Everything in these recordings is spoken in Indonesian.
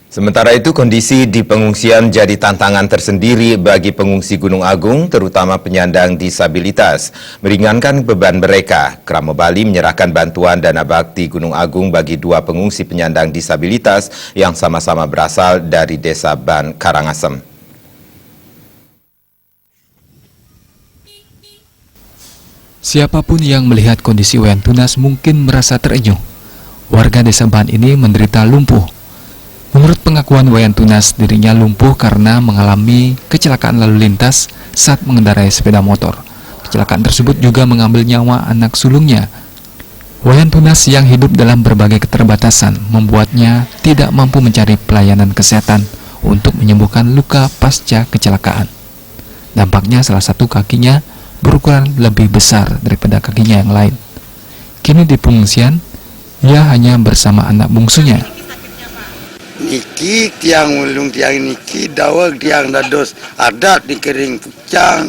Sementara itu, kondisi di pengungsian jadi tantangan tersendiri bagi pengungsi Gunung Agung, terutama penyandang disabilitas. Meringankan beban mereka, Kramo Bali menyerahkan bantuan dana bakti Gunung Agung bagi 2 pengungsi penyandang disabilitas yang sama-sama berasal dari Desa Ban Karangasem. Siapapun yang melihat kondisi Wayan Tunas mungkin merasa terenyuh. Warga Desa Ban ini menderita lumpuh. Menurut pengakuan Wayan Tunas, dirinya lumpuh karena mengalami kecelakaan lalu lintas saat mengendarai sepeda motor. Kecelakaan tersebut juga mengambil nyawa anak sulungnya. Wayan Tunas yang hidup dalam berbagai keterbatasan membuatnya tidak mampu mencari pelayanan kesehatan untuk menyembuhkan luka pasca kecelakaan. Dampaknya salah satu kakinya berukuran lebih besar daripada kakinya yang lain. Kini di pengungsian, ia hanya bersama anak bungsunya. Niki tiang ulung tiang niki dawag tiang dados adat di kering pucang.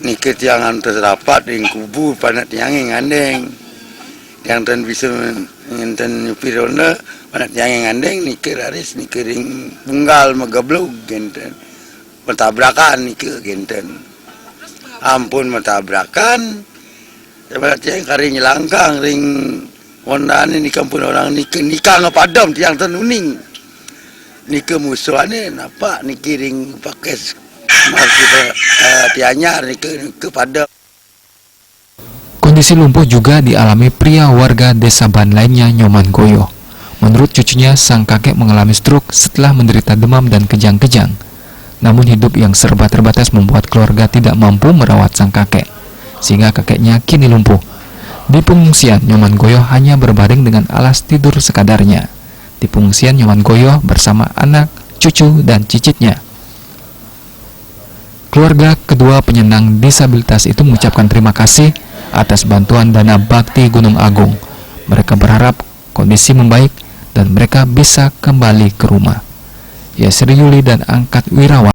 Niki tiang antar rapat di kubu pada tiang yang andeng. Yang tan bisa ngenten nyupirona pada tiang yang andeng niki laris niki ring bunggal magablog genten. Bertabrakan niki genten. Ampun bertabrakan. Pada tiang kari nyelangkang ring Wondane ni kampung orang nikah ngepadam tiang tenuning. Nikah musuhane napa nikiring pakai kita tianyar nikah padam. Kondisi lumpuh juga dialami pria warga Desa Ban lainnya, Nyoman Goyo. Menurut cucunya, sang kakek mengalami stroke setelah menderita demam dan kejang-kejang. Namun hidup yang serba terbatas membuat keluarga tidak mampu merawat sang kakek, sehingga kakeknya kini lumpuh. Di pengungsian, Nyoman Goyo hanya berbaring dengan alas tidur sekadarnya. Di pengungsian, Nyoman Goyo bersama anak, cucu, dan cicitnya. Keluarga kedua penyandang disabilitas itu mengucapkan terima kasih atas bantuan dana bakti Gunung Agung. Mereka berharap kondisi membaik dan mereka bisa kembali ke rumah. Yasri Yuli dan Angkat Wirawan.